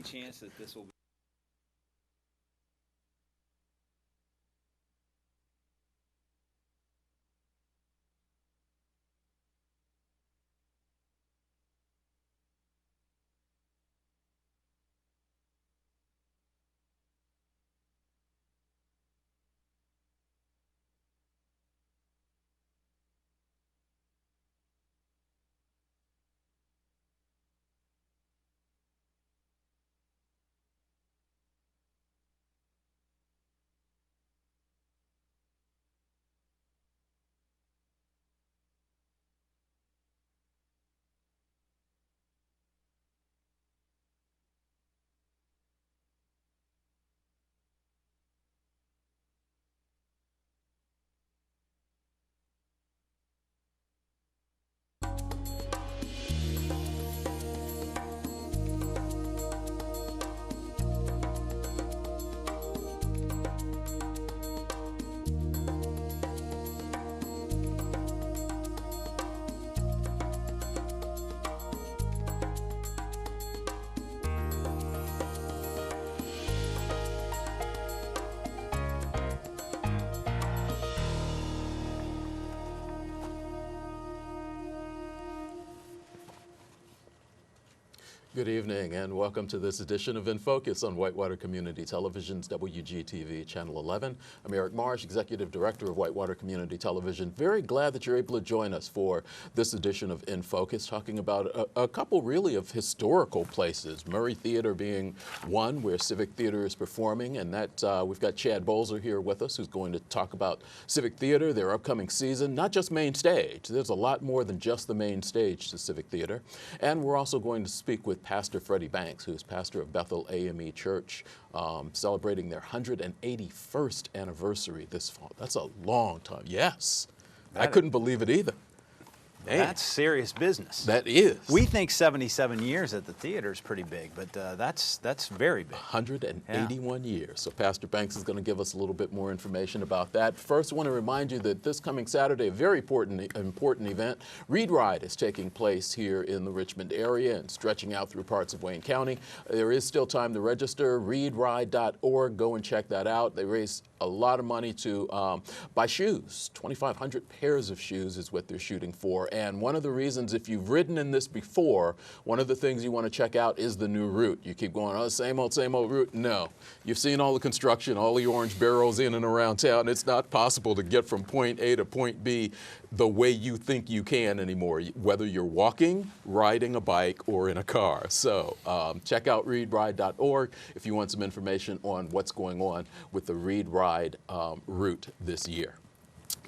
chance that this will be Good evening and welcome to this edition of INFocus on Whitewater Community Television's WCTV Channel 11. I'm Eric Marsh, Executive Director of Whitewater Community Television. Very glad that you're able to join us for this edition of INFocus, talking about a couple really of historical places. Murray Theater being one where Civic Theater is performing, and that we've got Chad Bolzer here with us who's going to talk about Civic Theater, their upcoming season, not just main stage. There's a lot more than just the main stage to Civic Theater. And we're also going to speak with Pastor Freddie Banks, who is pastor of Bethel A.M.E. Church, celebrating their 181st anniversary this fall. That's a long time. Yes. I couldn't believe it either. Man. That's serious business. That is. We think 77 years at the theater is pretty big, but that's very big. 181 years. So Pastor Banks is going to give us a little bit more information about that. First, I want to remind you that this coming Saturday, a very important event, Read Ride is taking place here in the Richmond area and stretching out through parts of Wayne County. There is still time to register, readride.org. Go and check that out. They raise a lot of money to buy shoes. 2,500 pairs of shoes is what they're shooting for. And one of the reasons, if you've ridden in this before, one of the things you want to check out is the new route. You keep going, oh, same old route. No. You've seen all the construction, all the orange barrels in and around town. It's not possible to get from point A to point B the way you think you can anymore, whether you're walking, riding a bike, or in a car. So check out readride.org if you want some information on what's going on with the Read Ride route this year.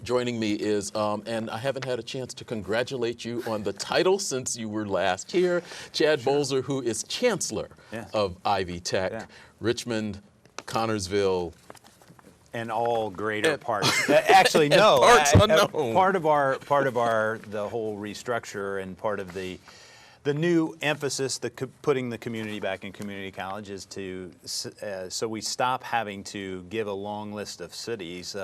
Joining me is, and I haven't had a chance to congratulate you on the title since you were last here, Chad Bolzer, who is Chancellor of Ivy Tech, Richmond, Connorsville, and all greater parts. Actually, no. Parts unknown. Part of our the whole restructure and part of the new emphasis, putting the community back in community college, is to so we stop having to give a long list of cities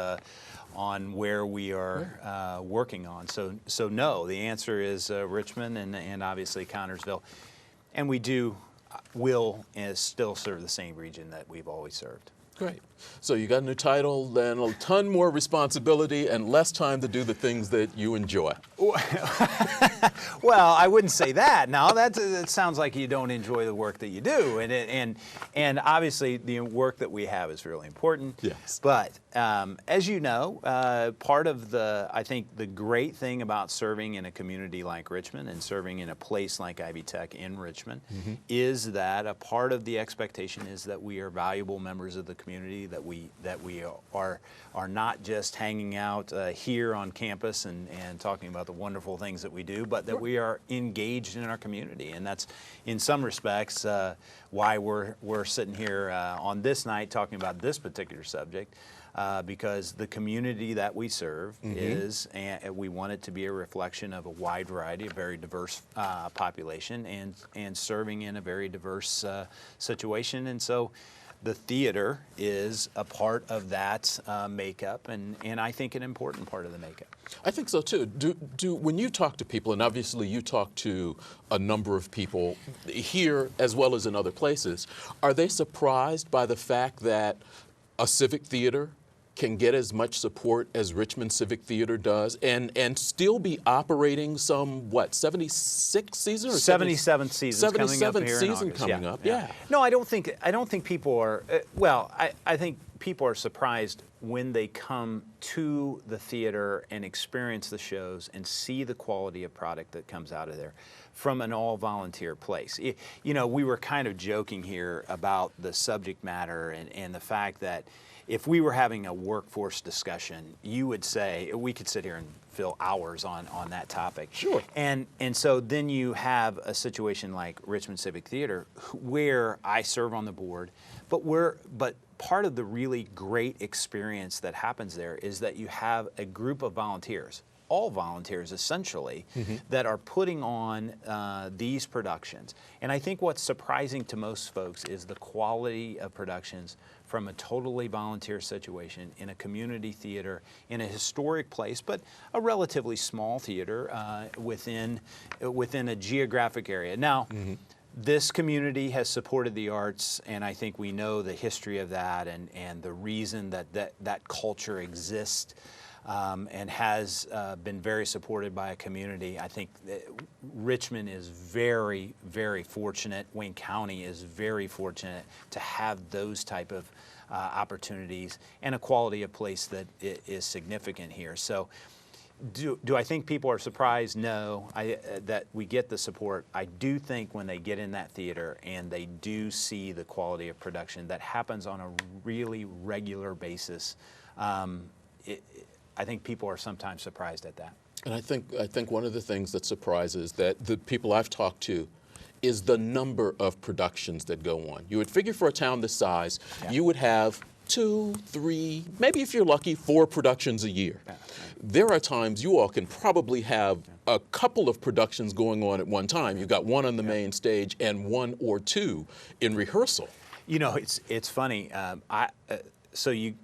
on where we are working on. So no, the answer is Richmond and obviously Connorsville, and will still serve the same region that we've always served. Great. So you got a new title, then a ton more responsibility and less time to do the things that you enjoy. Well, I wouldn't say that. Now, that sounds like you don't enjoy the work that you do, and obviously the work that we have is really important. Yes. But as you know, part of I think the great thing about serving in a community like Richmond and serving in a place like Ivy Tech in Richmond is that a part of the expectation is that we are valuable members of the community, that we are not just hanging out here on campus and talking about the wonderful things that we do, but that we are engaged in our community. And that's, in some respects, why we're sitting here on this night talking about this particular subject, because the community that we serve is, and we want it to be a reflection of a wide variety, a very diverse population, and serving in a very diverse situation. And so the theater is a part of that makeup, and I think an important part of the makeup. I think so too. When you talk to people, and obviously you talk to a number of people here as well as in other places, are they surprised by the fact that a civic theater can get as much support as Richmond Civic Theatre does and still be operating some, what, 76th season? Or 77th season coming up, yeah. No, I don't think people are, I think people are surprised when they come to the theater and experience the shows and see the quality of product that comes out of there from an all-volunteer place. You know, we were kind of joking here about the subject matter and the fact that if we were having a workforce discussion, you would say, we could sit here and fill hours on that topic. Sure. And so then you have a situation like Richmond Civic Theatre where I serve on the board, but part of the really great experience that happens there is that you have a group of volunteers, all volunteers essentially, that are putting on these productions. And I think what's surprising to most folks is the quality of productions from a totally volunteer situation in a community theater, in a historic place, but a relatively small theater within a geographic area. Now, this community has supported the arts, and I think we know the history of that and the reason that culture exists. And has been very supported by a community. I think Richmond is very, very fortunate. Wayne County is very fortunate to have those type of opportunities and a quality of place that is significant here. So do I think people are surprised? No, that we get the support. I do think when they get in that theater and they do see the quality of production that happens on a really regular basis, I think people are sometimes surprised at that. And I think one of the things that surprises that the people I've talked to is the number of productions that go on. You would figure for a town this size, you would have 2, 3, maybe if you're lucky, 4 productions a year. There are times you all can probably have a couple of productions going on at one time. You've got one on the main stage and 1 or 2 in rehearsal. You know, it's funny. So you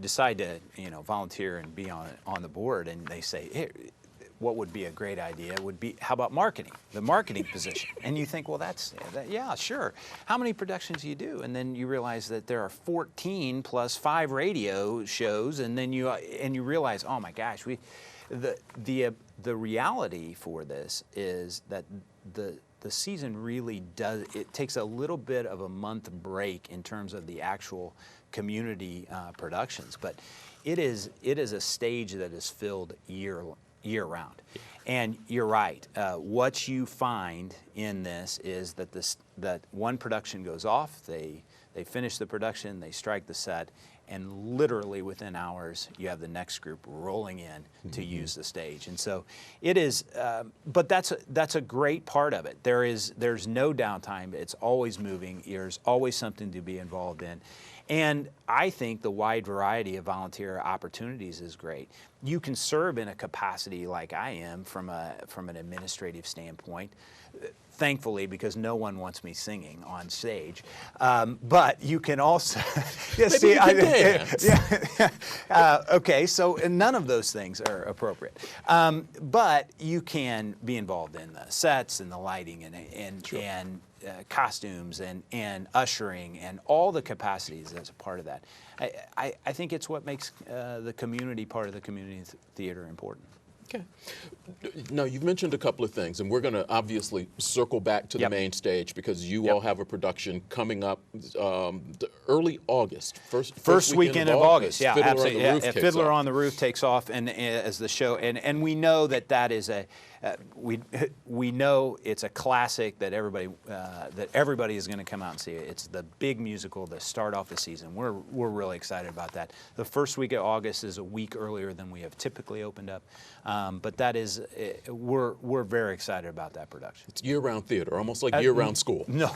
decide to volunteer and be on the board, and they say, hey, what would be a great idea would be, how about marketing, the marketing position? And you think, well, yeah, sure. How many productions do you do? And then you realize that there are 14 plus 5 radio shows, and then you realize, oh my gosh, the reality for this is that the season really does, it takes a little bit of a month break in terms of the actual community productions, but it is a stage that is filled year round. And you're right. What you find in this is that one production goes off, they finish the production, they strike the set, and literally within hours you have the next group rolling in to use the stage. And so it is, but that's a great part of it. There's no downtime. It's always moving. There's always something to be involved in. And I think the wide variety of volunteer opportunities is great. You can serve in a capacity like I am from an administrative standpoint, thankfully, because no one wants me singing on stage. But you can also, okay, so none of those things are appropriate. But you can be involved in the sets and the lighting and costumes and ushering and all the capacities as a part of that. I think it's what makes the community part of the community theater important. Okay. Now, you've mentioned a couple of things, and we're going to obviously circle back to the main stage because you all have a production coming up early August, first weekend of August. Yeah, Fiddler absolutely. On the Roof Fiddler on the Roof takes off, and as the show, and we know that is a we know it's a classic that everybody is going to come out and see it. It's the big musical to start off the season. We're really excited about that. The first week of August is a week earlier than we have typically opened up, but that is we're very excited about that production. It's year-round theater, almost like year-round school. No.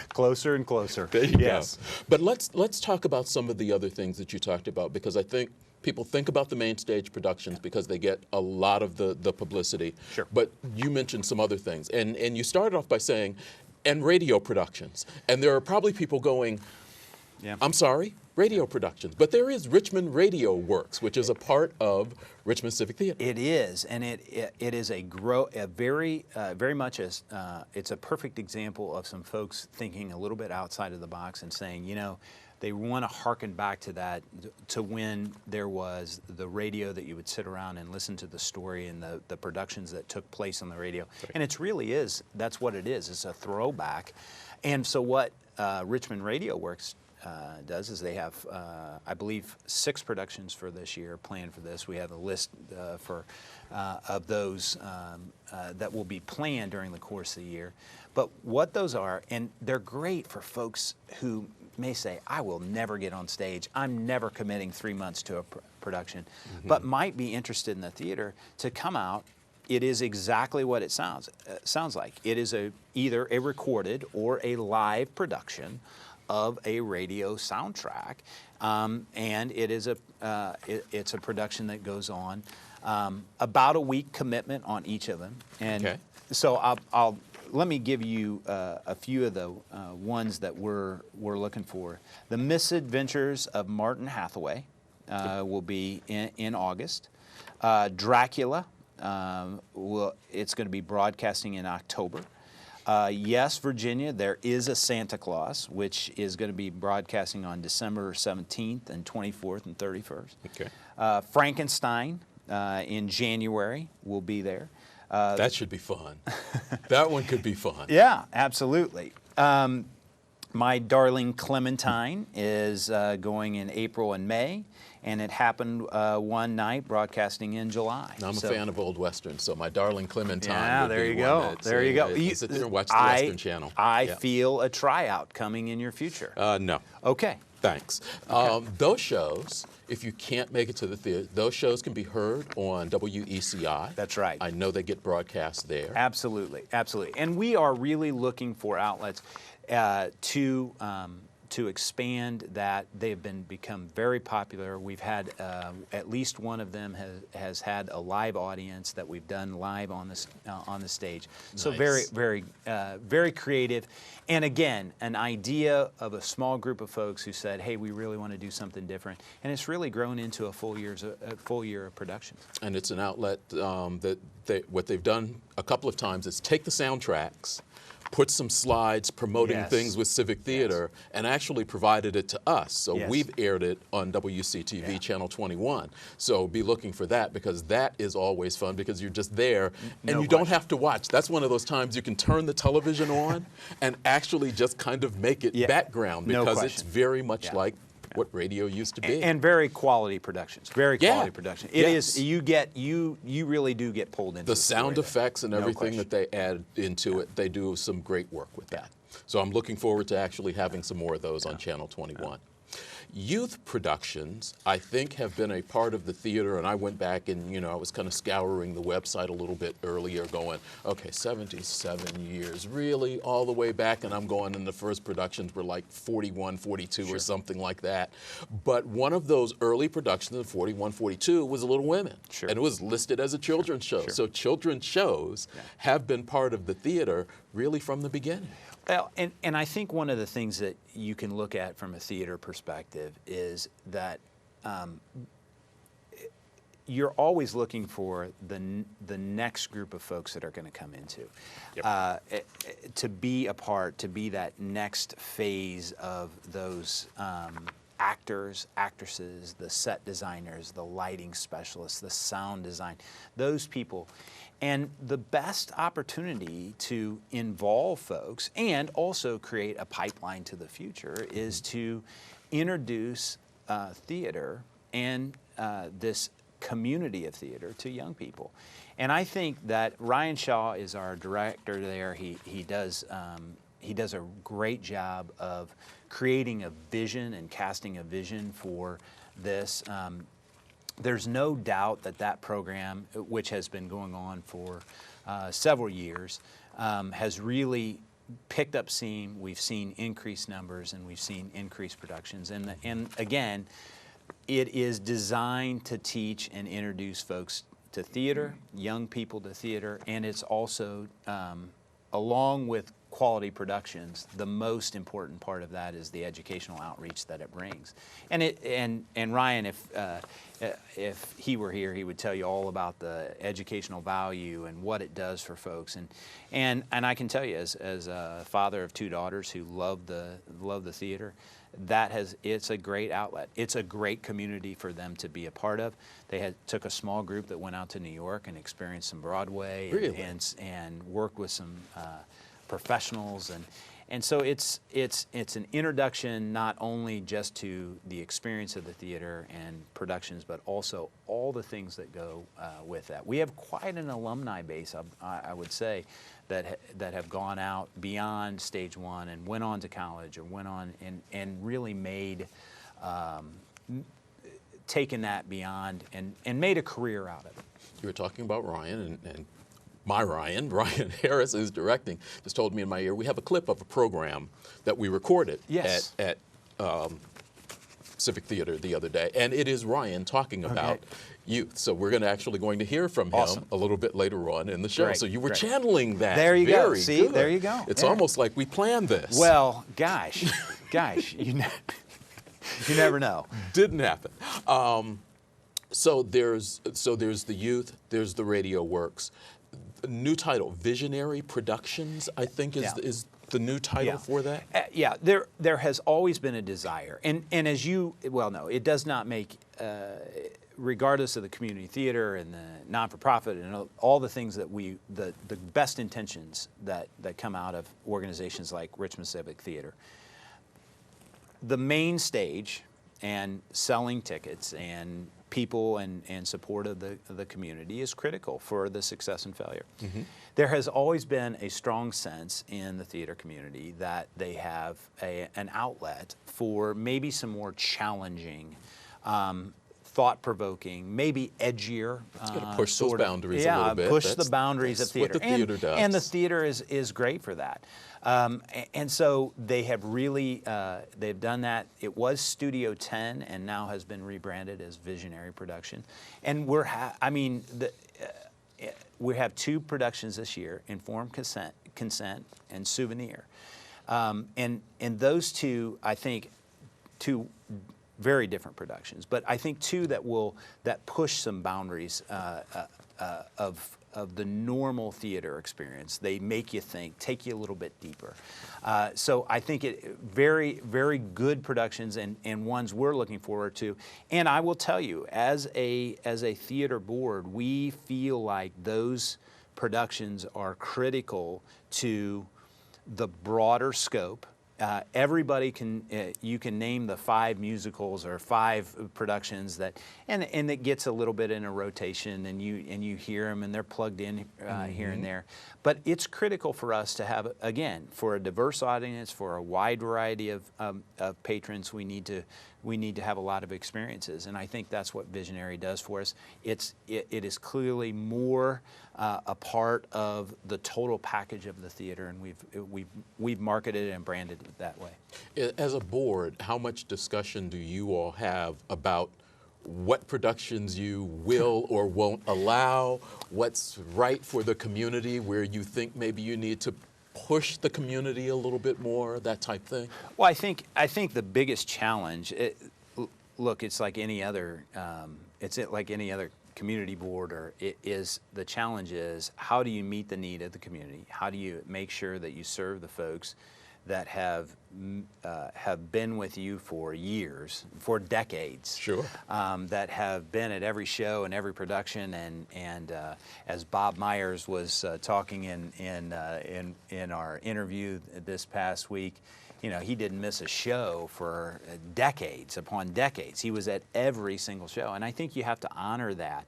Closer and closer. There you go. But let's talk about some of the other things that you talked about, because I think people think about the main stage productions because they get a lot of the publicity. Sure. But you mentioned some other things. And you started off by saying and radio productions. And there are probably people going, Yeah. I'm sorry, radio productions. But there is Richmond Radio Works, which is a part of Richmond Civic Theatre. It is, and it is very much it's a perfect example of some folks thinking a little bit outside of the box and saying, you know, they want to harken back to that, to when there was the radio that you would sit around and listen to the story and the productions that took place on the radio. Right. And it's really is, that's what it is. It's a throwback. And so what Richmond Radio Works does is they have, I believe, 6 productions for this year planned for this. We have a list of those that will be planned during the course of the year. But what those are, and they're great for folks who may say, I will never get on stage. I'm never committing 3 months to a production, but might be interested in the theater to come out. It is exactly what it sounds like. It is either a recorded or a live production of a radio soundtrack, and it is it's a production that goes on about a week commitment on each of them. And so let me give you a few of the ones that we're looking for. The Misadventures of Martin Hathaway will be in August. Dracula, it's going to be broadcasting in October. Yes, Virginia, there is a Santa Claus, which is going to be broadcasting on December 17th and 24th and 31st. Okay. Frankenstein in January will be there. That should be fun. That one could be fun. Yeah, absolutely. My Darling Clementine is going in April and May, and it happened one night, broadcasting in July. Now, I'm a fan of old westerns, so My Darling Clementine. Yeah, would there be you go. One there you go. You sit there and watch the Western Channel. I feel a tryout coming in your future. No. Okay. Thanks. Okay. Those shows, if you can't make it to the theater, those shows can be heard on WECI. That's right. I know they get broadcast there. Absolutely, absolutely. And we are really looking for outlets to expand that. They've become very popular. We've had at least one of them has had a live audience that we've done live on the stage. So Nice. very creative. And again, an idea of a small group of folks who said, "Hey, we really want to do something different," and it's really grown into a full year of production. And it's an outlet what they've done a couple of times is take the soundtracks, put some slides promoting things with Civic Theater, and actually provided it to us. So we've aired it on WCTV Channel 21. So be looking for that, because that is always fun, because you're just there and you don't have to watch. That's one of those times you can turn the television on and actually just kind of make it background, because it's very much like what radio used to be. And very quality productions. Very quality production. It is, you really do get pulled into the sound effects and everything question. that they add into it. They do some great work with that. So I'm looking forward to actually having some more of those on Channel 21. Youth productions, I think, have been a part of the theater, and I went back and, I was kind of scouring the website a little bit earlier going, okay, 77 years, really, all the way back, and I'm going, and the first productions were like 41, 42 or something like that. But one of those early productions in 41, 42 was Little Women, and it was listed as a children's show. So children's shows have been part of the theater really from the beginning. Well, and I think one of the things that you can look at from a theater perspective is that you're always looking for the next group of folks that are going to come into, to be a part, to be that next phase of those actors, actresses, the set designers, the lighting specialists, the sound design, those people. And the best opportunity to involve folks and also create a pipeline to the future is to introduce theater and this community of theater to young people. And I think that Ryan Shaw is our director there. He does a great job of creating a vision and casting a vision for this. There's no doubt that program, which has been going on for several years, has really picked up steam. We've seen increased numbers and we've seen increased productions. And again, it is designed to teach and introduce folks to theater, young people to theater, and it's also, along with quality productions, the most important part of that is the educational outreach that it brings. And Ryan, if he were here, he would tell you all about the educational value and what it does for folks. And I can tell you, as a father of 2 daughters who love the theater, it's a great outlet. It's a great community for them to be a part of. They took a small group that went out to New York and experienced some Broadway, really? and worked with some professionals, and so it's an introduction not only just to the experience of the theater and productions, but also all the things that go with that. We have quite an alumni base, I would say, that have gone out beyond stage 1 and went on to college, or went on and really made taken that beyond and made a career out of it. You were talking about Ryan, and my Ryan Harris, who's directing, just told me in my ear, we have a clip of a program that we recorded yes. at Civic Theater the other day, and it is Ryan talking about youth. So we're actually going to hear from him a little bit later on in the show. Great, so you were great. channeling that. There you go. Very See, good. there you go. It's almost like we planned this. Well, gosh, you never know. Didn't happen. So there's the youth, there's the radio works. The new title, Visionary Productions, I think is the new title for that? Yeah, there has always been a desire. And as you well know, it does not make, regardless of the community theater and the non-for-profit and all the things that the best intentions that come out of organizations like Richmond Civic Theater, the main stage and selling tickets and people and support of the community is critical for the success and failure. Mm-hmm. There has always been a strong sense in the theater community that they have an outlet for maybe some more challenging, thought-provoking, maybe edgier. It's got to push those boundaries a little bit. Push the boundaries of theater. What the theater does. And the theater is great for that. And so they have really, they've done that. It was Studio 10 and now has been rebranded as Visionary Production. And we have 2 productions this year, Informed Consent and Souvenir. And those 2, I think, 2 very different productions, but I think 2 that push some boundaries of the normal theater experience. They make you think, take you a little bit deeper. So I think very, very good productions and ones we're looking forward to. And I will tell you, as a theater board, we feel like those productions are critical to the broader scope. Everybody you can name the 5 musicals or 5 productions and it gets a little bit in a rotation, and you hear them and they're plugged in here and there. But it's critical for us to have, again, for a diverse audience, for a wide variety of patrons, we need to have a lot of experiences, and I think that's what Visionary does for us. It is clearly more a part of the total package of the theater, and we've marketed and branded it that way. As a board, how much discussion do you all have about what productions you will or won't allow, what's right for the community, where you think maybe you need to push the community a little bit more, that type thing? Well, I think the biggest challenge, it's like any other, community board, or the challenge is, how do you meet the need of the community? How do you make sure that you serve the folks that have been with you for years, for decades? Sure. That have been at every show and every production, and as Bob Myers was talking in our interview this past week, he didn't miss a show for decades upon decades. He was at every single show, and I think you have to honor that.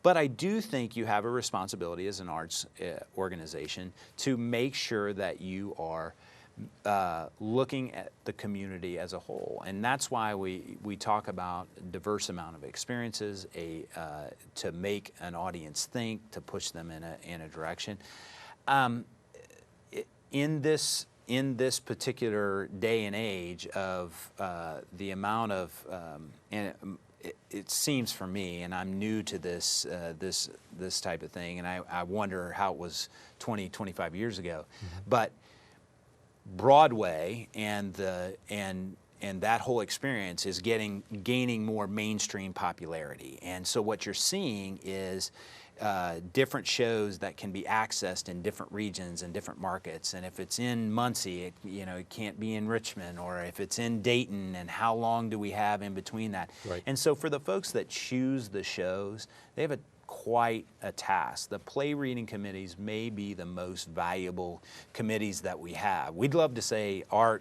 But I do think you have a responsibility as an arts organization to make sure that you are looking at the community as a whole, and that's why we talk about a diverse amount of experiences, to make an audience think, to push them in a direction. In this particular day and age of the amount of, and it seems for me, and I'm new to this type of thing, and I wonder how it was 20, 25 years ago, but Broadway and that whole experience is gaining more mainstream popularity. And so what you're seeing is different shows that can be accessed in different regions and different markets. And if it's in Muncie, it can't be in Richmond, or if it's in Dayton, and how long do we have in between that? Right. And so for the folks that choose the shows, they have quite a task. The play reading committees may be the most valuable committees that we have. We'd love to say our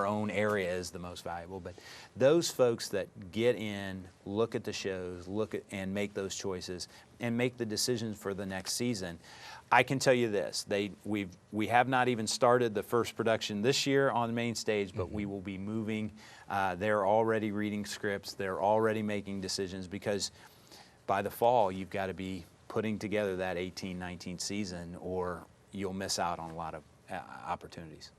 own area is the most valuable, but those folks that get in, look at the shows, and make those choices and make the decisions for the next season. I can tell you this, we have not even started the first production this year on the main stage, but we will be moving. They're already reading scripts, they're already making decisions, because by the fall, you've got to be putting together that 18-19 season, or you'll miss out on a lot of opportunities.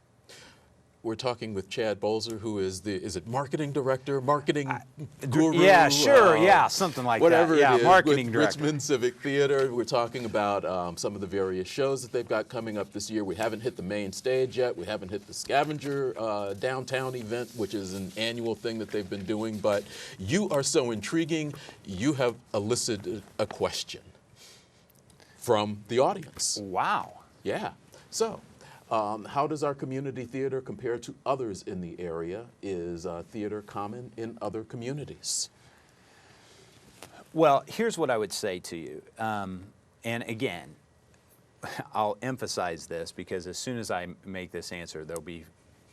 We're talking with Chad Bolzer, who is marketing director, marketing guru? Yeah, sure, something like whatever that. Yeah, it is, marketing with director. Richmond Civic Theatre. We're talking about some of the various shows that they've got coming up this year. We haven't hit the main stage yet. We haven't hit the Scavenger downtown event, which is an annual thing that they've been doing. But you are so intriguing. You have elicited a question from the audience. Wow. Yeah. So, how does our community theater compare to others in the area? Is theater common in other communities? Well, here's what I would say to you. And again, I'll emphasize this, because as soon as I make this answer, there'll be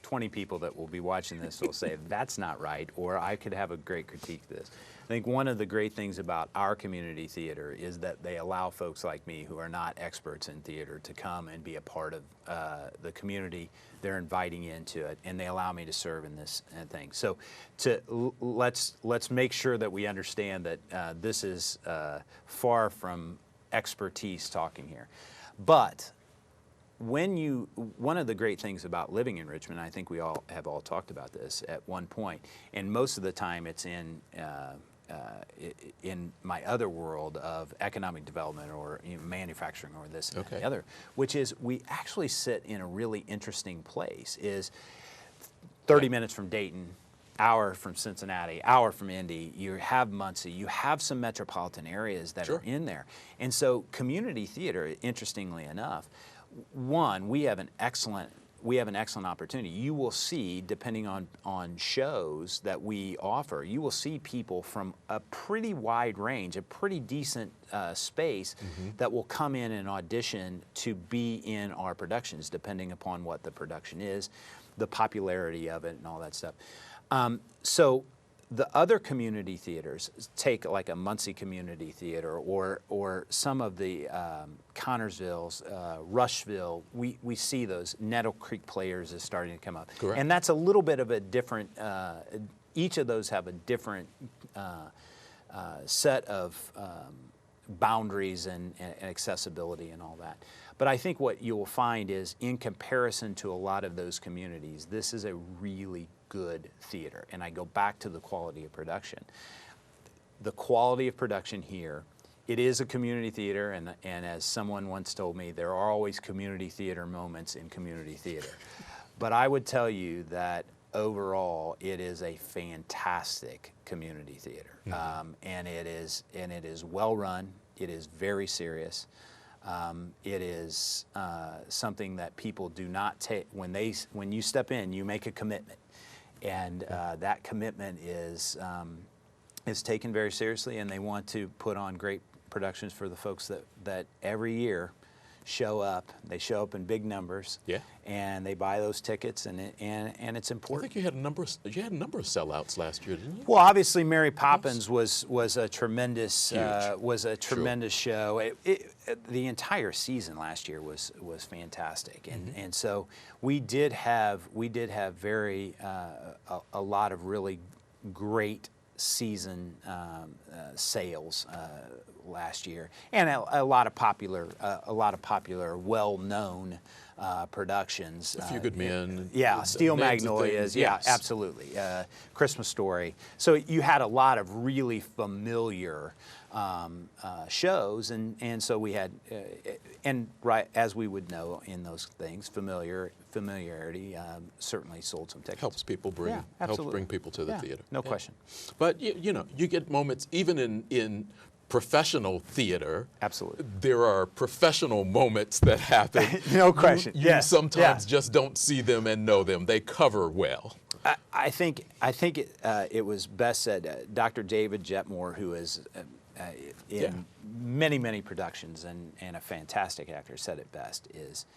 20 people that will be watching this will say, that's not right, or I could have a great critique of this. I think one of the great things about our community theater is that they allow folks like me, who are not experts in theater, to come and be a part of the community. They're inviting into it, and they allow me to serve in this thing. So let's make sure that we understand that this is far from expertise talking here. But one of the great things about living in Richmond, I think we all have talked about this at one point, and most of the time it's in my other world of economic development, or manufacturing, or this and the other, which is we actually sit in a really interesting place. Is 30 minutes from Dayton, hour from Cincinnati, hour from Indy, you have Muncie, you have some metropolitan areas that are in there. And so community theater, interestingly enough, one, we have an excellent opportunity. You will see, depending on shows that we offer, you will see people from a pretty wide range, a pretty decent space, that will come in and audition to be in our productions, depending upon what the production is, the popularity of it, and all that stuff. So the other community theaters, take like a Muncie Community Theater, or some of the Connorsville's, Rushville, we see those. Nettle Creek Players is starting to come up. Correct. And that's a little bit of a different, each of those have a different set of boundaries and accessibility and all that. But I think what you will find is, in comparison to a lot of those communities, this is a really good theater. And I go back to the quality of production. The quality of production here, it is a community theater, and as someone once told me, there are always community theater moments in community theater. But I would tell you that overall, it is a fantastic community theater. And it is well run. It is very serious. It is something that people do not take. When you step in, you make a commitment, and that commitment is taken very seriously, and they want to put on great productions for the folks that every year show up. They show up in big numbers, and they buy those tickets, and it's important. I think you had a number of sellouts last year, didn't you? Well, obviously Mary Poppins was a tremendous show. The entire season last year was fantastic, and so we did have very a lot of really great season sales last year, and a lot of popular, well-known productions. A Few Good Men. Yeah, Steel Magnolias. Yeah, absolutely. Christmas Story. So you had a lot of really familiar shows, and so we had, and right as we would know in those things, familiarity certainly sold some tickets. Helps people bring people to the theater. No question. But you know, you get moments even in professional theater. Absolutely. There are professional moments that happen. No question. You sometimes just don't see them and know them. They cover well. I think it was best said. Dr. David Jetmore, who is in many productions and a fantastic actor, said it best, is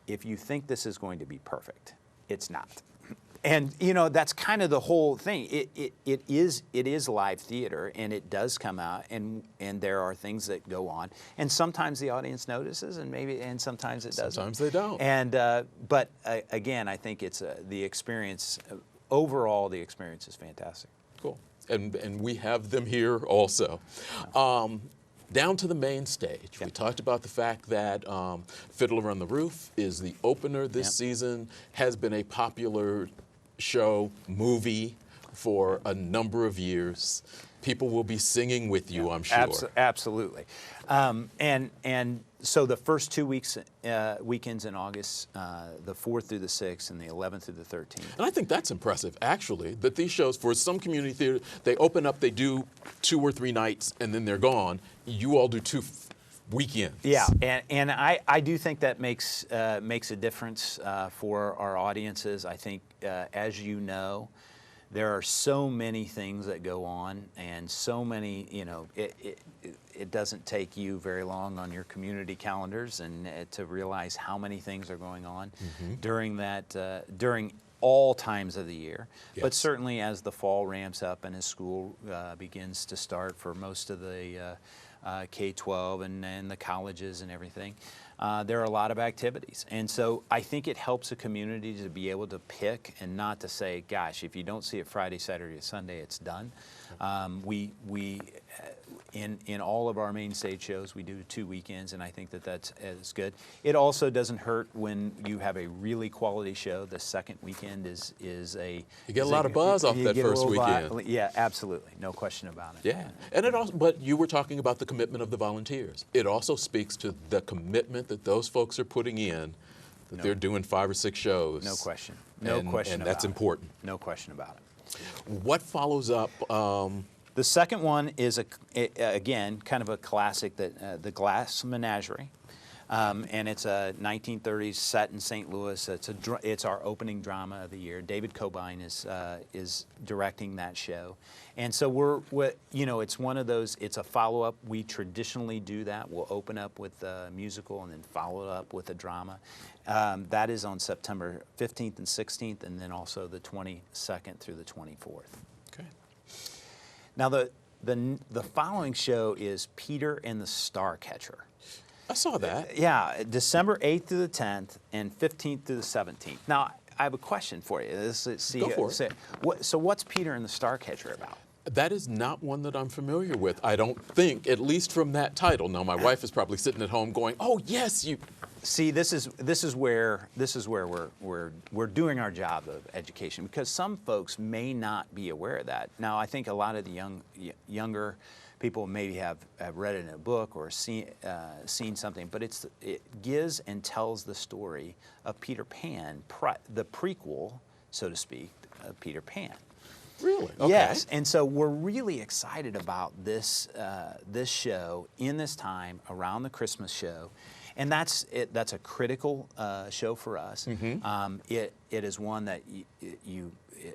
if you think this is going to be perfect, it's not. And you know, that's kind of the whole thing. It is live theater, and it does come out, and there are things that go on, and sometimes the audience notices, and sometimes it doesn't. Sometimes they don't. And but again, I think it's the experience. Overall, the experience is fantastic. Cool. And we have them here also. Down to the main stage. We talked about the fact that Fiddler on the Roof is the opener this season, has been a popular show, movie for a number of years. People will be singing with you, I'm sure. Absolutely. And so the first 2 weekends in August, the 4th through the 6th, and the 11th through the 13th. And I think that's impressive, actually, that these shows, for some community theater, they open up, they do 2 or 3 nights, and then they're gone. You all do 2 weekends. Yeah, and I do think that makes a difference for our audiences. I think, as you know, there are so many things that go on, and so many, you know, it doesn't take you very long on your community calendars and to realize how many things are going on during during all times of the year. Yes. But certainly as the fall ramps up and as school begins to start for most of the K-12 and the colleges and everything, there are a lot of activities. And so I think it helps a community to be able to pick and not to say, gosh, if you don't see it Friday, Saturday, or Sunday, it's done. In all of our main stage shows, we do 2 weekends, and I think that's good. It also doesn't hurt when you have a really quality show. The second weekend is a... You get a lot of buzz off that first weekend. Yeah, absolutely. No question about it. Yeah. And it also, but you were talking about the commitment of the volunteers. It also speaks to the commitment that those folks are putting in, that they're doing 5 or 6 shows. No question. No question about it. And that's important. No question about it. What follows up? The second one is, again, kind of a classic, the Glass Menagerie. And it's a 1930s set in St. Louis. It's our opening drama of the year. David Cobine is directing that show. And so it's one of those, it's a follow-up. We traditionally do that. We'll open up with a musical and then follow it up with a drama. That is on September 15th and 16th, and then also the 22nd through the 24th. Okay. Now, the following show is Peter and the Starcatcher. I saw that. Yeah, December 8th through the 10th and 15th through the 17th. Now, I have a question for you. Go for it. So what's Peter and the Starcatcher about? That is not one that I'm familiar with, I don't think, at least from that title. Now, my wife is probably sitting at home going, "Oh, yes, you..." See, this is where we're doing our job of education, because some folks may not be aware of that. Now, I think a lot of the younger people maybe have read it in a book or seen something, but it gives and tells the story of Peter Pan, the prequel, so to speak, of Peter Pan. Really? Okay. Yes, and so we're really excited about this show in this time around the Christmas show, and that's a critical show for us. It is one that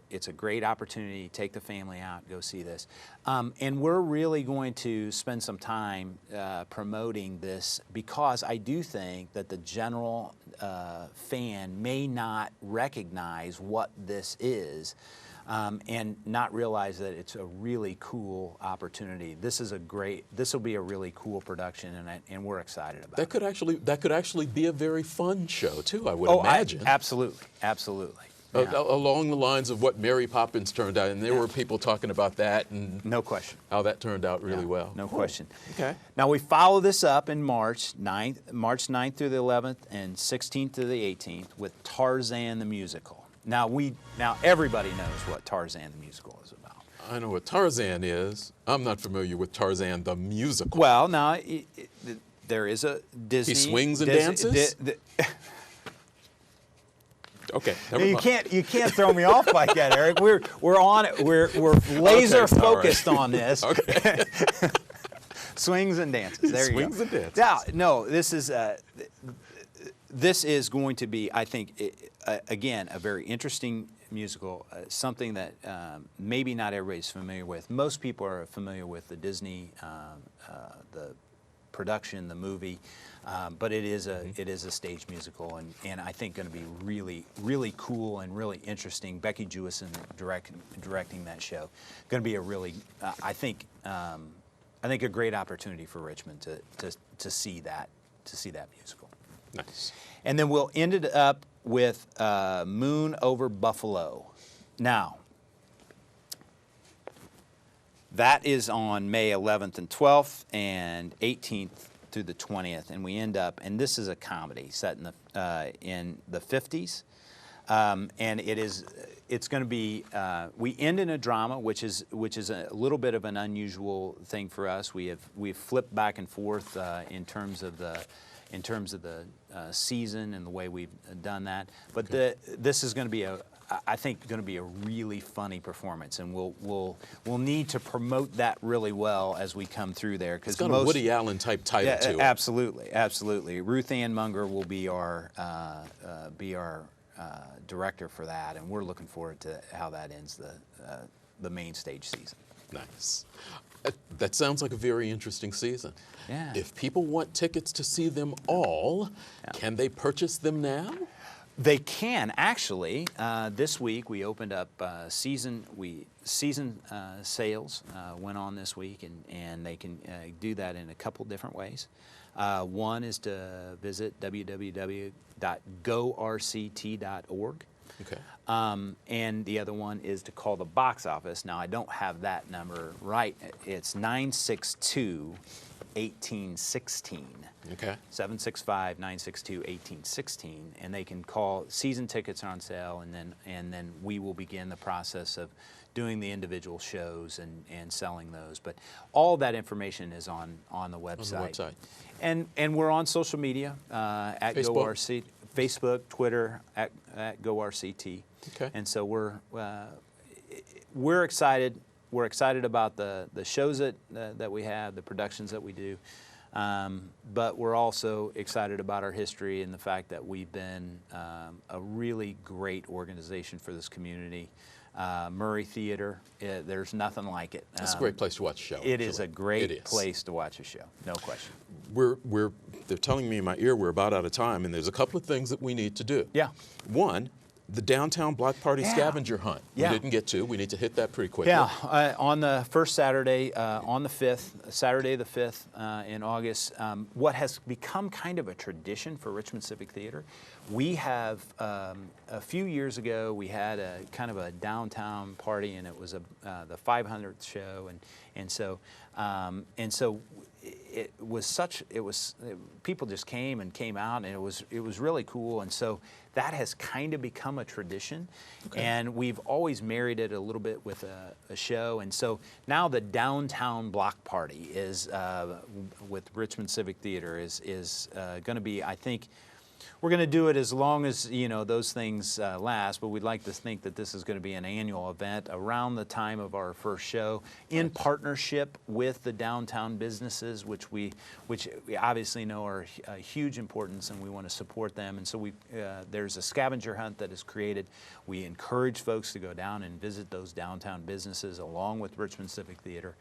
it's a great opportunity. Take the family out, go see this, and we're really going to spend some time promoting this, because I do think that the general fan may not recognize what this is. And not realize that it's a really cool opportunity. This will be a really cool production, and we're excited about it. That could actually be a very fun show too, I would imagine. Absolutely. Yeah. Along the lines of what Mary Poppins turned out, and there were people talking about that, and no question, how that turned out really well. No question. Okay. Now we follow this up in March 9th through the 11th and 16th through the 18th with Tarzan the Musical. Now everybody knows what Tarzan the Musical is about. I know what Tarzan is. I'm not familiar with Tarzan the Musical. Well, now there is a Disney. He swings and dances? Okay, never mind. You can't throw me off like that, Eric. We're on it. We're laser focused on this. Okay. Swings and dances. There you go. Swings and dances. Yeah, no, this is going to be, I think, again, a very interesting musical, something that maybe not everybody's familiar with. Most people are familiar with the Disney, the production, the movie, but it is a stage musical, and I think going to be really cool and really interesting. Becky Jewison directing that show. Going to be a really, I think a great opportunity for Richmond to see that musical. Nice. And then we'll end it up with Moon Over Buffalo. Now, that is on May 11th and 12th and 18th through the 20th, and we end up, and this is a comedy set in the 50s, and it's going to be, we end in a drama, which is a little bit of an unusual thing for us. We've flipped back and forth in terms of the season and the way we've done that. But this is going to be I think going to be a really funny performance, and we'll need to promote that really well as we come through there. It's got a Woody Allen type title to it. Absolutely. Ruth Ann Munger will be our director for that, and we're looking forward to how that ends the main stage season. Nice. That sounds like a very interesting season. Yeah. If people want tickets to see them all, can they purchase them now? They can, actually. This week we opened up season sales went on this week, and they can do that in a couple different ways. One is to visit www.gorct.org. Okay. And the other one is to call the box office. Now, I don't have that number right. It's 962-1816. Okay. 765-962-1816, and they can call. Season tickets are on sale, and then we will begin the process of doing the individual shows and selling those. But all that information is on the website. On the website. And we're on social media at GoRC, Facebook, Twitter at GoRCT. Okay. And so we're excited. We're excited about the shows that we have, the productions that we do. But we're also excited about our history and the fact that we've been a really great organization for this community. Murray Theater, there's nothing like it. It's a great place to watch a show. It is a great place to watch a show, no question. They're telling me in my ear we're about out of time, and there's a couple of things that we need to do. Yeah. One, the downtown block party scavenger hunt. Yeah. We didn't get to. We need to hit that pretty quickly. Yeah, on the first Saturday, on the 5th, Saturday the 5th in August, what has become kind of a tradition for Richmond Civic Theatre, we have, a few years ago, we had a kind of a downtown party, and it was the 500th show, and so it was people just came out, and it was really cool, and so that has kind of become a tradition. Okay. And we've always married it a little bit with a show, and so now the downtown block party is with Richmond Civic Theatre is going to be, I think. We're going to do it as long as those things last, but we'd like to think that this is going to be an annual event around the time of our first show, in partnership with the downtown businesses, which we obviously know are a huge importance, and we want to support them. And so there's a scavenger hunt that is created. We encourage folks to go down and visit those downtown businesses along with Richmond Civic Theatre,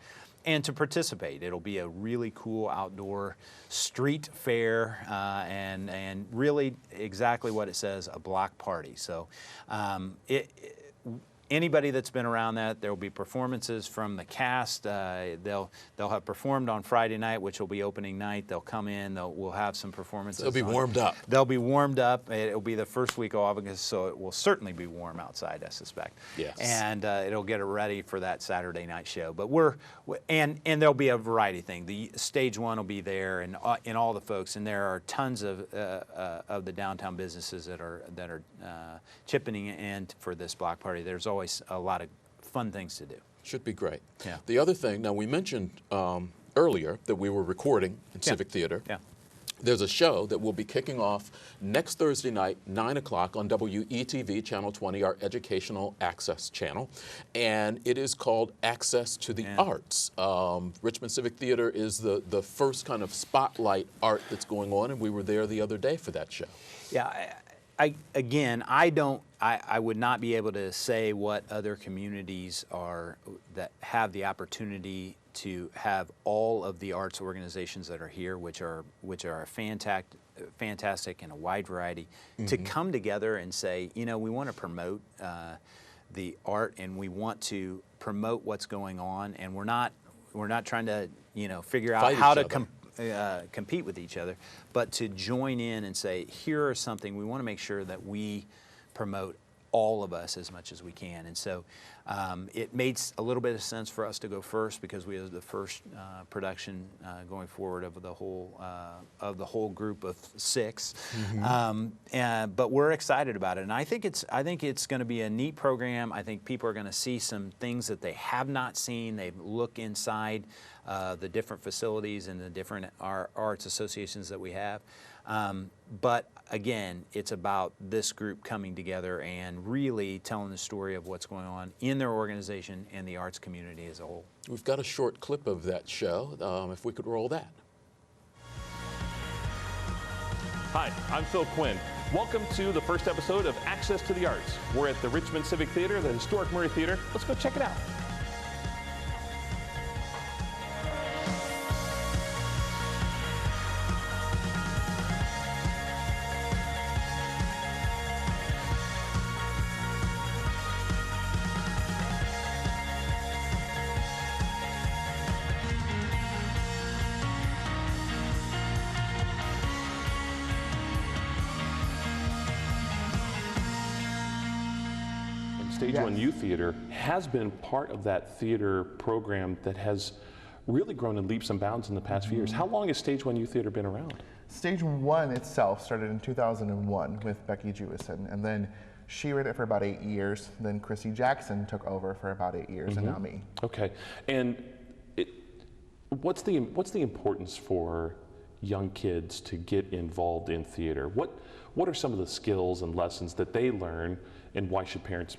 and to participate. It'll be a really cool outdoor street fair, and really exactly what it says, a block party. So anybody that's been around that, there will be performances from the cast. They'll have performed on Friday night, which will be opening night. They'll come in. We'll have some performances. They'll be warmed up. They'll be warmed up. It'll be the first week of August, so it will certainly be warm outside, I suspect. Yes. And it'll get it ready for that Saturday night show. But and there'll be a variety of things. The stage one will be there, and all the folks. And there are tons of the downtown businesses that are chipping in for this block party. There's always a lot of fun things to do. Should be great. Yeah. The other thing, now we mentioned earlier that we were recording in Civic Theatre. Yeah. There's a show that will be kicking off next Thursday night, 9 o'clock on WETV, Channel 20, our educational access channel. And it is called Access to the Arts. Richmond Civic Theatre is the first kind of spotlight art that's going on, and we were there the other day for that show. Yeah. I would not be able to say what other communities are that have the opportunity to have all of the arts organizations that are here, which are a fantastic and a wide variety, to come together and say, you know, we want to promote the art, and we want to promote what's going on, and we're not trying to, you know, figure out how to compete with each other, but to join in and say, here are something, we want to make sure that we promote all of us as much as we can. And so it made a little bit of sense for us to go first, because we are the first production going forward of the whole group of 6. But we're excited about it, and I think it's going to be a neat program. I think people are going to see some things that they have not seen. They look inside the different facilities and the different arts associations that we have. But again, it's about this group coming together and really telling the story of what's going on in their organization and the arts community as a whole. We've got a short clip of that show, if we could roll that. Hi, I'm Phil Quinn. Welcome to the first episode of Access to the Arts. We're at the Richmond Civic Theatre, the historic Murray Theatre. Let's go check it out. Stage One Youth Theater has been part of that theater program that has really grown in leaps and bounds in the past few years. How long has Stage One Youth Theater been around? Stage One itself started in 2001 with Becky Jewison, and then she ran it for about 8 years. Then Chrissy Jackson took over for about 8 years, and now me. Okay, and what's the importance for young kids to get involved in theater? What are some of the skills and lessons that they learn, and why should parents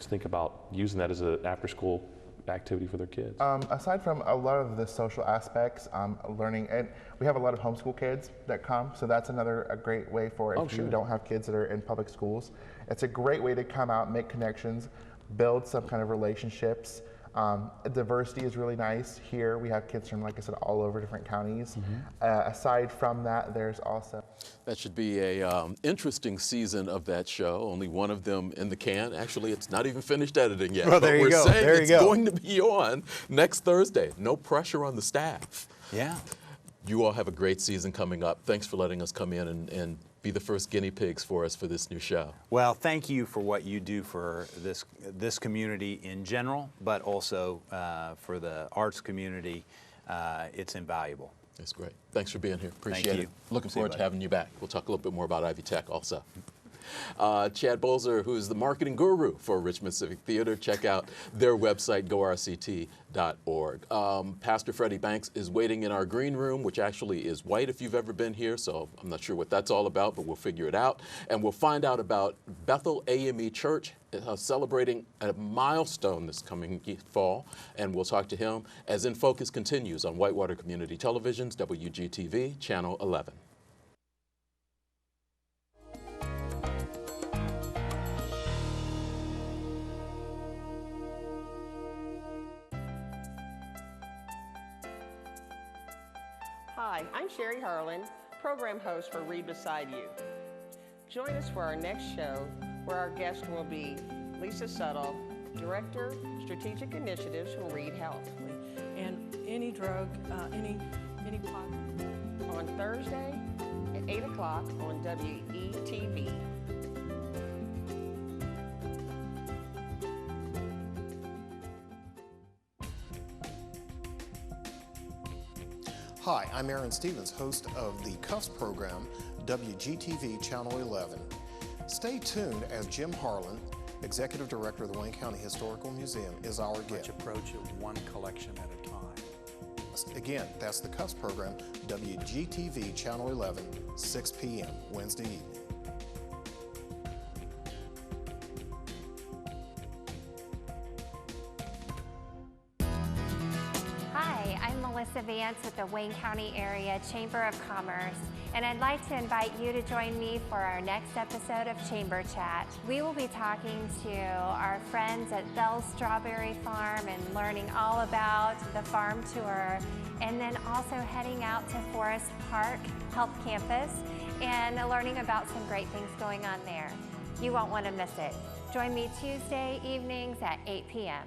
think about using that as an after-school activity for their kids? Aside from a lot of the social aspects, learning, and we have a lot of homeschool kids that come, so that's a great way for if you don't have kids that are in public schools. It's a great way to come out, make connections, build some kind of relationships. Diversity is really nice here. We have kids from, like I said, all over different counties. Aside from that, there's also... That should be a interesting season of that show. Only one of them in the can. Actually, it's not even finished editing yet. Well, there you go. But we're saying there it's going to be on next Thursday. No pressure on the staff. Yeah. You all have a great season coming up. Thanks for letting us come in and be the first guinea pigs for us for this new show. Well, thank you for what you do for this community in general, but also for the arts community. It's invaluable. That's great. Thanks for being here. Appreciate it. Looking forward to having you back. We'll talk a little bit more about Ivy Tech also. Chad Bolzer, who is the marketing guru for Richmond Civic Theatre. Check out their website, gorct.org. Pastor Freddie Banks is waiting in our green room, which actually is white if you've ever been here, so I'm not sure what that's all about, but we'll figure it out. And we'll find out about Bethel A.M.E. Church celebrating a milestone this coming fall, and we'll talk to him as INFocus continues on Whitewater Community Television's WGTV, Channel 11. Hi, I'm Sherry Harlan, program host for Read Beside You. Join us for our next show, where our guest will be Lisa Suttle Director, Strategic Initiatives from Reed Health. And any drug, any pot. On Thursday at 8 o'clock on WETV. Hi, I'm Aaron Stevens, host of the Cuffs program, WGTV Channel 11. Stay tuned as Jim Harlan, Executive Director of the Wayne County Historical Museum, is our guest. Approach it one collection at a time. Again, that's the Cuffs program, WGTV Channel 11, 6 p.m. Wednesday evening. Hi, I'm Melissa Vance with the Wayne County Area Chamber of Commerce, and I'd like to invite you to join me for our next episode of Chamber Chat. We will be talking to our friends at Bell's Strawberry Farm and learning all about the farm tour, and then also heading out to Forest Park Health Campus and learning about some great things going on there. You won't want to miss it. Join me Tuesday evenings at 8 p.m.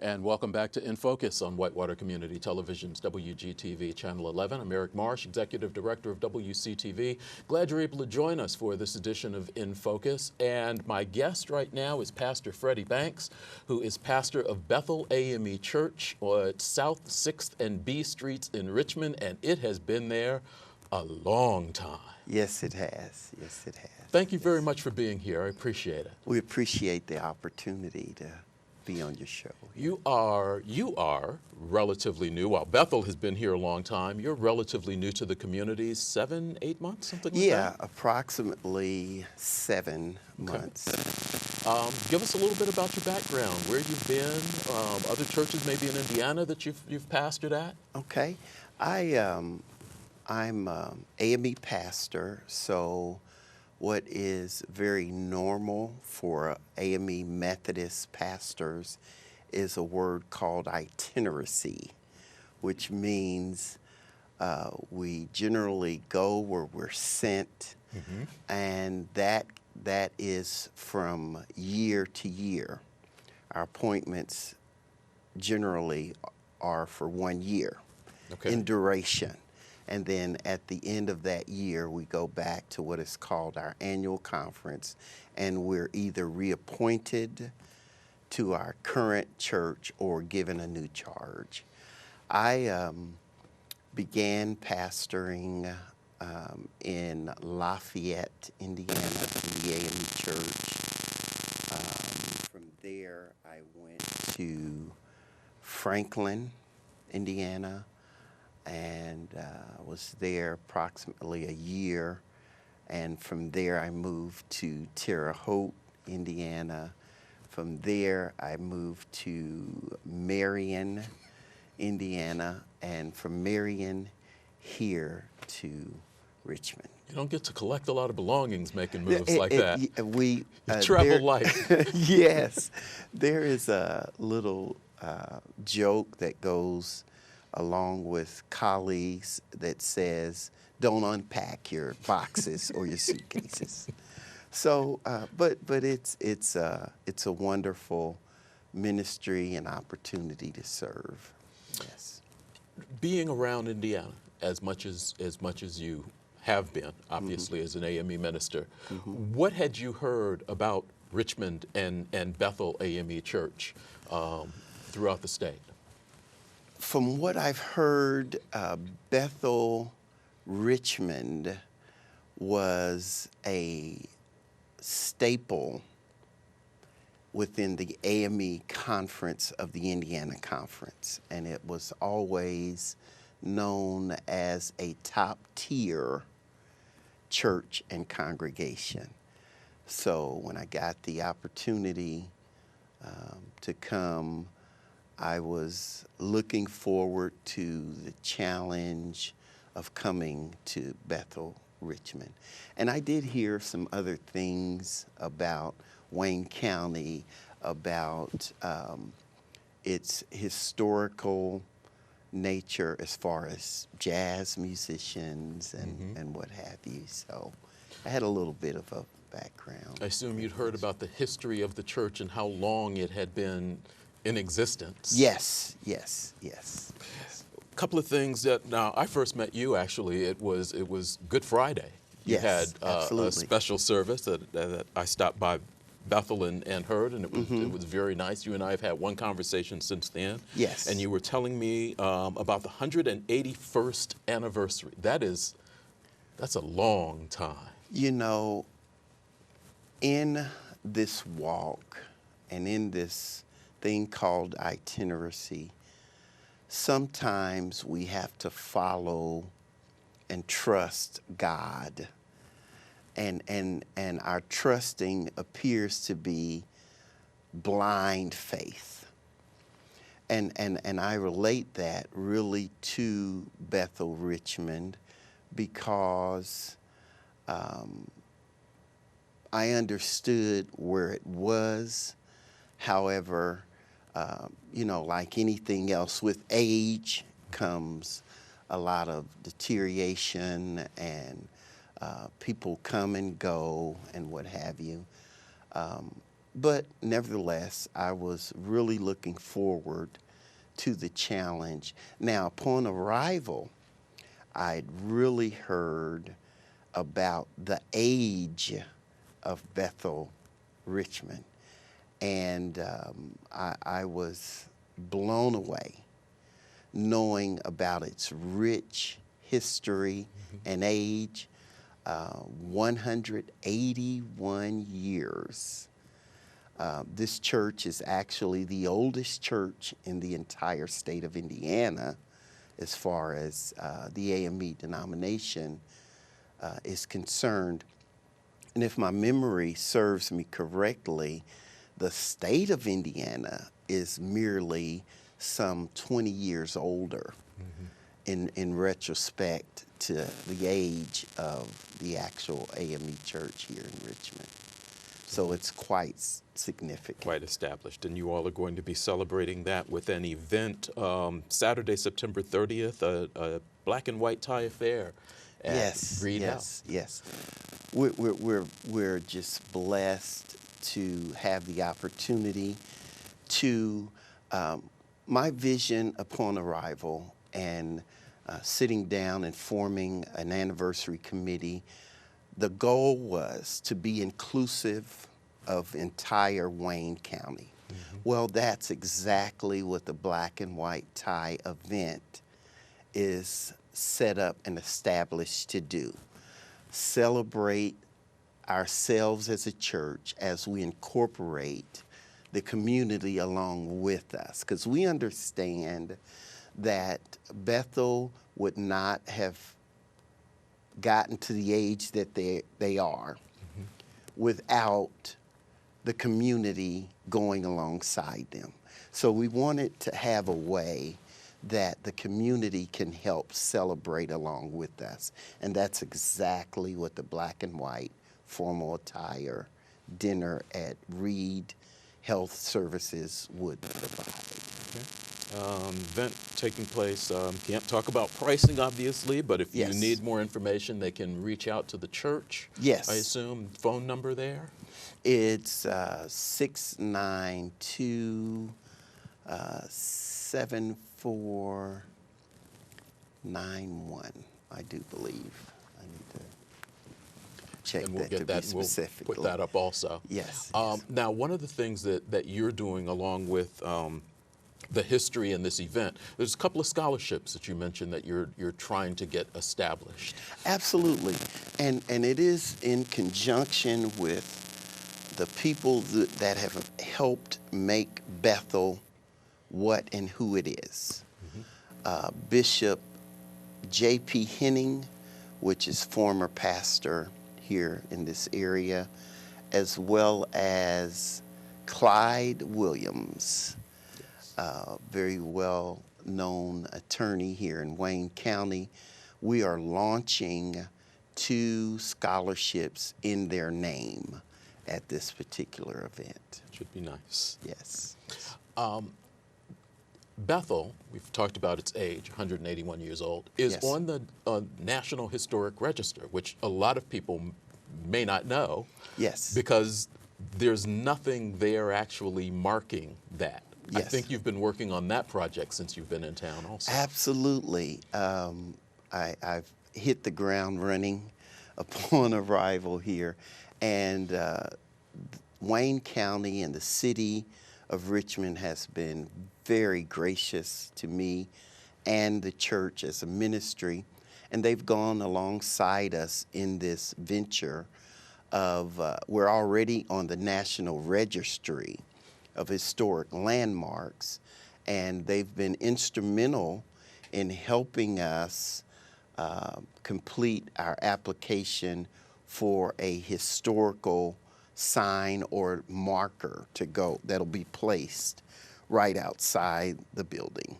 And welcome back to INFocus on Whitewater Community Television's WGTV Channel 11. I'm Eric Marsh, Executive Director of WCTV. Glad you're able to join us for this edition of INFocus. And my guest right now is Pastor Freddie Banks, who is pastor of Bethel A.M.E. Church at South 6th and B Streets in Richmond, and it has been there a long time. Yes, it has. Yes, it has. Thank you very much for being here. I appreciate it. We appreciate the opportunity to be on your show. You are relatively new. Well, Bethel has been here a long time. You're relatively new to the community, 7, 8 months, something like that? Yeah, approximately 7 months. Give us a little bit about your background, where you've been, other churches maybe in Indiana that you've pastored at. Okay. I'm A.M.E. pastor, so what is very normal for A.M.E. Methodist pastors is a word called itineracy, which means we generally go where we're sent, and that is from year to year. Our appointments generally are for 1 year in duration. And then at the end of that year, we go back to what is called our annual conference, and we're either reappointed to our current church or given a new charge. I began pastoring in Lafayette, Indiana, in the A.M.E. Church. From there, I went to Franklin, Indiana, and was there approximately a year. And from there, I moved to Terre Haute, Indiana. From there, I moved to Marion, Indiana, and from Marion here to Richmond. You don't get to collect a lot of belongings making moves like that. We travel light. Yes, there is a little joke that goes along with colleagues that says, "Don't unpack your boxes or your suitcases." So, but it's a wonderful ministry and opportunity to serve. Yes. Being around Indiana as much as you have been, obviously, as an A.M.E. minister, what had you heard about Richmond and Bethel A.M.E. Church throughout the state? From what I've heard, Bethel Richmond was a staple within the A.M.E. conference of the Indiana Conference, and it was always known as a top-tier church and congregation. So when I got the opportunity to come, I was looking forward to the challenge of coming to Bethel, Richmond. And I did hear some other things about Wayne County, about its historical nature as far as jazz musicians and what have you. So I had a little bit of a background. I assume you'd heard about the history of the church and how long it had been in existence. Yes, yes, yes. A couple of things that, now I first met you actually, it was Good Friday. You Yes, had absolutely. a special service that I stopped by Bethel and heard, and it was very nice. You and I have had one conversation since then. Yes. And you were telling me about the 181st anniversary. That's a long time. You know, in this walk and in this thing called itineracy, sometimes we have to follow and trust God. And our trusting appears to be blind faith. And I relate that really to Bethel, Richmond, because I understood where it was. However, you know, like anything else, with age comes a lot of deterioration, and people come and go and what have you. But nevertheless, I was really looking forward to the challenge. Now, upon arrival, I'd really heard about the age of Bethel, Richmond. And I was blown away knowing about its rich history and age. 181 years. This church is actually the oldest church in the entire state of Indiana as far as the A.M.E. denomination is concerned. And if my memory serves me correctly, the state of Indiana is merely some 20 years older in retrospect to the age of the actual A.M.E. church here in Richmond. So it's quite significant. Quite established. And you all are going to be celebrating that with an event Saturday, September 30th, a black and white tie affair at Reed House. Yes. We're just blessed to have the opportunity to, my vision upon arrival and sitting down and forming an anniversary committee, the goal was to be inclusive of entire Wayne County. Well, that's exactly what the Black and White Tie event is set up and established to do. Celebrate ourselves as a church as we incorporate the community along with us, because we understand that Bethel would not have gotten to the age that they are without the community going alongside them. So we wanted to have a way that the community can help celebrate along with us. And that's exactly what the black and white formal attire dinner at Reed Health Services would provide. Event taking place, can't talk about pricing obviously, but if you need more information, they can reach out to the church. Yes. I assume phone number there? It's 692-7491, I do believe. I need to check And we'll that get to that, be and we'll specific. put that up also. Yes. Now, one of the things that you're doing along with the history in this event, there's a couple of scholarships that you mentioned that you're trying to get established. Absolutely, and it is in conjunction with the people that have helped make Bethel what and who it is. Bishop J.P. Henning, which is former pastor here in this area, as well as Clyde Williams, very well-known attorney here in Wayne County. We are launching 2 scholarships in their name at this particular event. Should be nice. Yes. Bethel, we've talked about its age, 181 years old, is Yes. on the National Historic Register, which a lot of people may not know. Yes. Because there's nothing there actually marking that. I Yes. think you've been working on that project since you've been in town also. Absolutely. I've hit the ground running upon arrival here. And Wayne County and the city of Richmond has been very gracious to me and the church as a ministry. And they've gone alongside us in this venture of, we're already on the National Registry of Historic Landmarks, and they've been instrumental in helping us complete our application for a historical sign or marker to go that'll be placed right outside the building.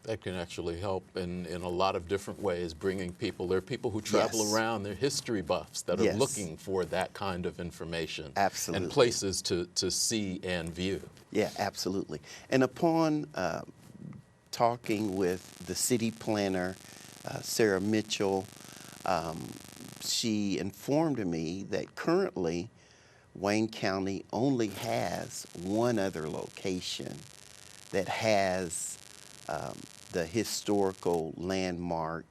That can actually help in a lot of different ways, bringing people. There are people who travel Yes. around, they're history buffs that are Yes. looking for that kind of information. Absolutely. And places to see and view. Yeah, absolutely. And upon talking with the city planner, Sarah Mitchell, she informed me that currently Wayne County only has one other location that has the historical landmark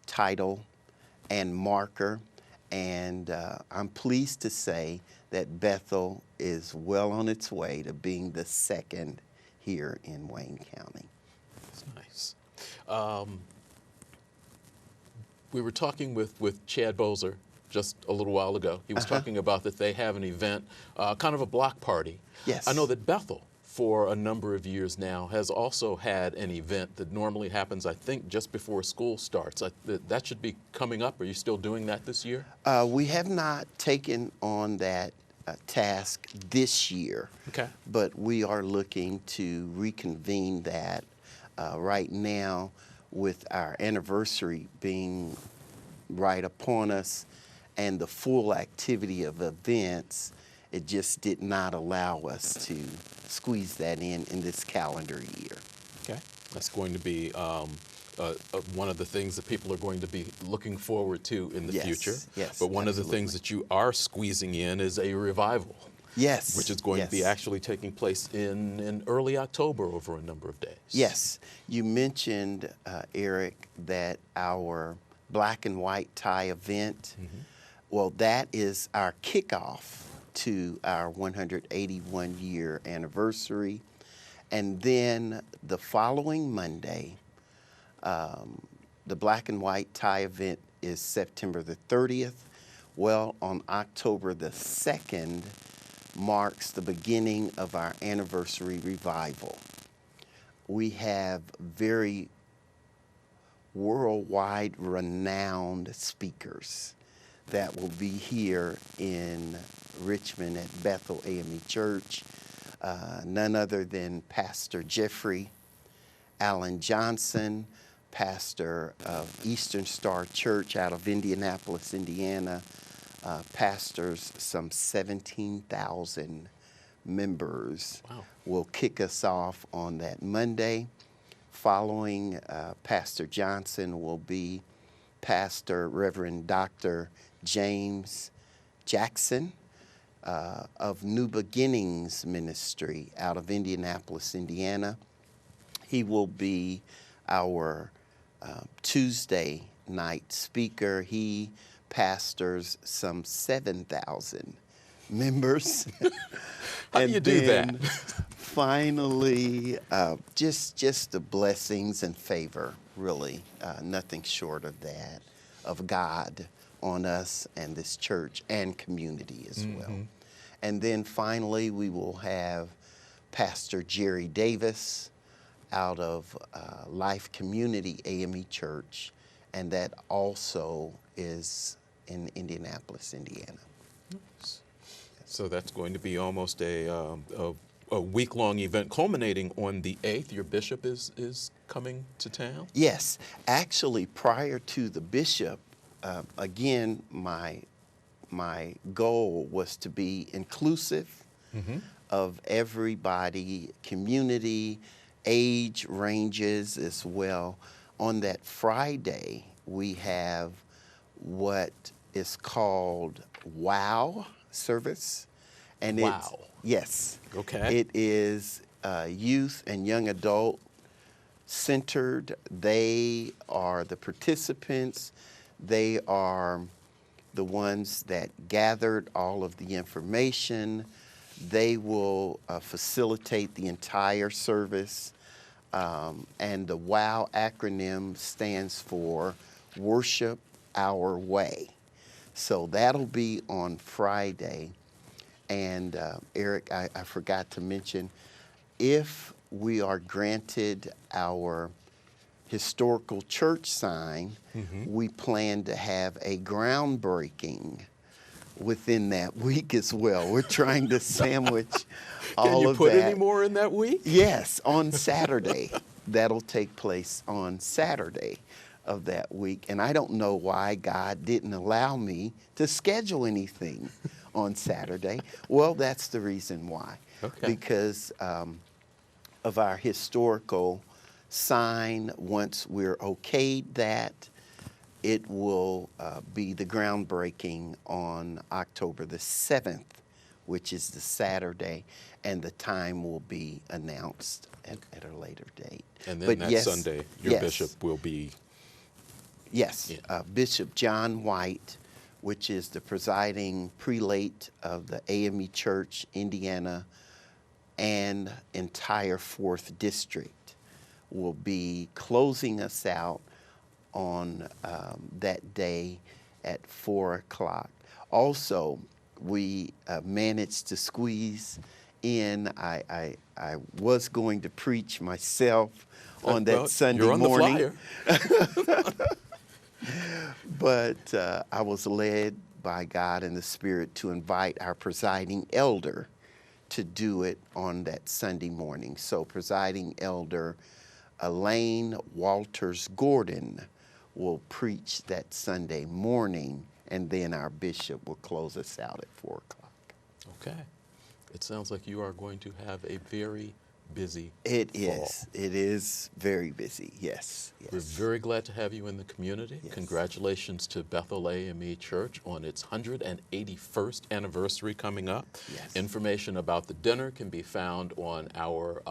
title and marker. And I'm pleased to say that Bethel is well on its way to being the second here in Wayne County. That's nice. We were talking with Chad Bozer just a little while ago. He was talking about that they have an event, kind of a block party. Yes. I know that Bethel, for a number of years now, has also had an event that normally happens, I think, just before school starts. That should be coming up. Are you still doing that this year? We have not taken on that task this year, but we are looking to reconvene that right now with our anniversary being right upon us and the full activity of events. It just did not allow us to squeeze that in this calendar year. Okay. That's going to be one of the things that people are going to be looking forward to in the future. Yes, but one of the absolutely. things that you are squeezing in is a revival. Yes. Which is going to be actually taking place in early October over a number of days. Yes. You mentioned, Eric, that our black and white tie event, well, that is our kickoff to our 181-year anniversary. And then the following Monday, the black and white tie event is September the 30th. Well, on October the 2nd marks the beginning of our anniversary revival. We have very worldwide renowned speakers that will be here in Richmond at Bethel A.M.E. Church. None other than Pastor Jeffrey Allen Johnson, pastor of Eastern Star Church out of Indianapolis, Indiana, pastors some 17,000 members. Wow. Will kick us off on that Monday. Following Pastor Johnson will be Pastor Reverend Dr. James Jackson of New Beginnings Ministry out of Indianapolis, Indiana. He will be our Tuesday night speaker. He pastors some 7,000 members. How do you do that? Finally, just the blessings and favor, really, nothing short of that, of God on us and this church and community as well. And then finally, we will have Pastor Jerry Davis out of Life Community A.M.E. Church, and that also is in Indianapolis, Indiana. Nice. So that's going to be almost a week-long event culminating on the 8th. Your bishop is coming to town? Yes. Actually, prior to the bishop, again, my goal was to be inclusive of everybody, community, age ranges as well. On that Friday, we have what is called WOW service. And Wow. Yes. Okay. It is youth and young adult centered. They are the participants. They are the ones that gathered all of the information. They will facilitate the entire service. And the WOW acronym stands for Worship Our Way. So that'll be on Friday. And Eric, I forgot to mention, if we are granted our historical church sign, we plan to have a groundbreaking within that week as well. We're trying to sandwich all of that. Can you put any more in that week? Yes, on Saturday. That'll take place on Saturday of that week. And I don't know why God didn't allow me to schedule anything on Saturday. Well, that's the reason why. Okay. Because of our historical sign, once we're okayed that, it will be the groundbreaking on October the 7th, which is the Saturday, and the time will be announced at a later date. And then but that yes, Sunday, your bishop will be... Yes, Bishop John White, which is the presiding prelate of the A.M.E. Church, Indiana, and entire 4th District, will be closing us out on that day at 4 o'clock. Also, we managed to squeeze in, I was going to preach myself on that Sunday you're on morning. The flyer. But I was led by God and the Spirit to invite our presiding elder to do it on that Sunday morning. So presiding elder Elaine Walters-Gordon will preach that Sunday morning, and then our bishop will close us out at 4 o'clock. Okay. It sounds like you are going to have a very busy It fall. is. It is very busy, yes. We're very glad to have you in the community. Yes. Congratulations to Bethel A.M.E. Church on its 181st anniversary coming up. Yes. Information about the dinner can be found on our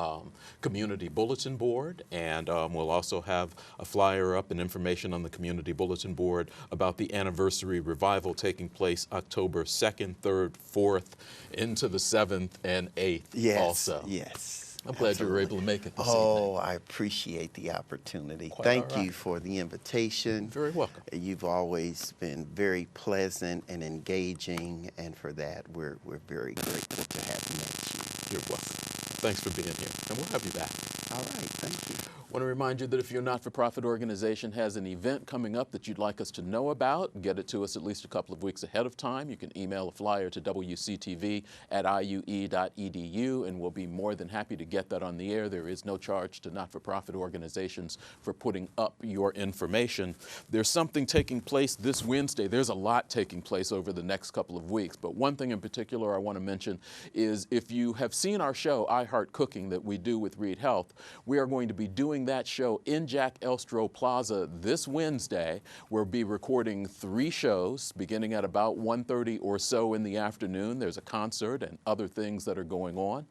community bulletin board, and we'll also have a flyer up and information on the community bulletin board about the anniversary revival taking place October 2nd, 3rd, 4th, into the 7th and 8th Yes, also. yes. I'm glad you were able to make it this Oh, evening. I appreciate the opportunity. Quite Thank all right. you for the invitation. You're very welcome. You've always been very pleasant and engaging, and for that, we're very grateful to have met you. You're welcome. Thanks for being here, and we'll have you back. All right, thank you. I want to remind you that if your not-for-profit organization has an event coming up that you'd like us to know about, get it to us at least a couple of weeks ahead of time. You can email a flyer to wctv@iue.edu, and we'll be more than happy to get that on the air. There is no charge to not-for-profit organizations for putting up your information. There's something taking place this Wednesday. There's a lot taking place over the next couple of weeks, but one thing in particular I want to mention is if you have seen our show, I Heart Cooking, that we do with Reed Health, we are going to be doing that show in Jack Elstro Plaza this Wednesday. We'll be recording 3 shows beginning at about 1:30 or so in the afternoon. There's a concert and other things that are going on.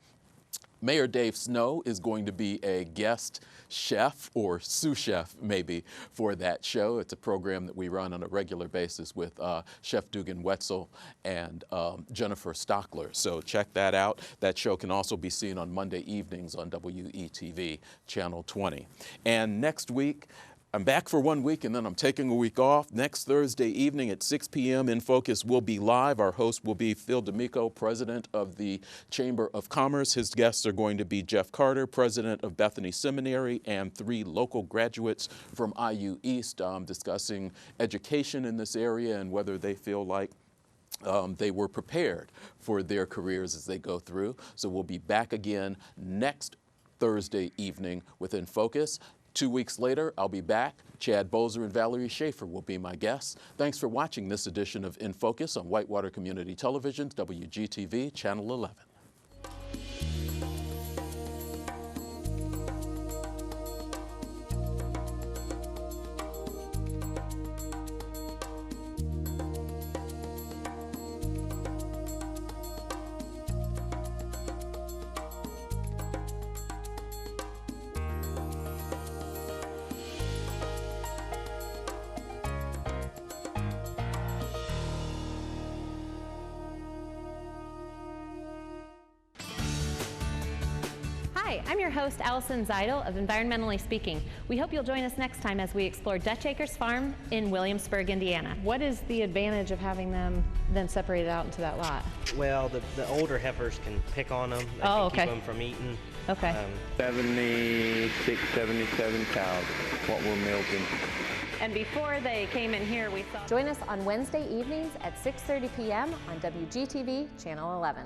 Mayor Dave Snow is going to be a guest chef, or sous chef maybe, for that show. It's a program that we run on a regular basis with Chef Dugan Wetzel and Jennifer Stockler. So check that out. That show can also be seen on Monday evenings on WETV Channel 20. And next week, I'm back for 1 week and then I'm taking a week off. Next Thursday evening at 6 p.m. INFocus will be live. Our host will be Phil D'Amico, president of the Chamber of Commerce. His guests are going to be Jeff Carter, president of Bethany Seminary, and 3 local graduates from IU East discussing education in this area and whether they feel like they were prepared for their careers as they go through. So we'll be back again next Thursday evening with INFocus. 2 weeks later, I'll be back. Chad Bozer and Valerie Schaefer will be my guests. Thanks for watching this edition of INFocus on Whitewater Community Television's WGTV Channel 11. Hi, I'm your host, Allison Zeidel of Environmentally Speaking. We hope you'll join us next time as we explore Dutch Acres Farm in Williamsburg, Indiana. What is the advantage of having them then separated out into that lot? Well, the older heifers can pick on them. They can keep them from eating. Okay. 76, 77 cows, what we're milking. And before they came in here, we saw... Join us on Wednesday evenings at 6:30 p.m. on WGTV Channel 11.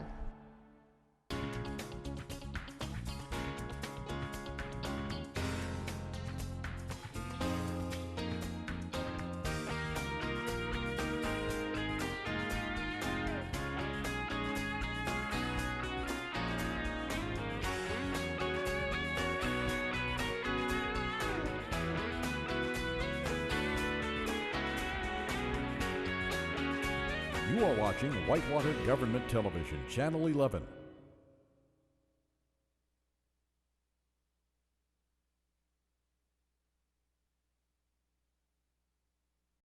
You are watching Whitewater Government Television, Channel 11.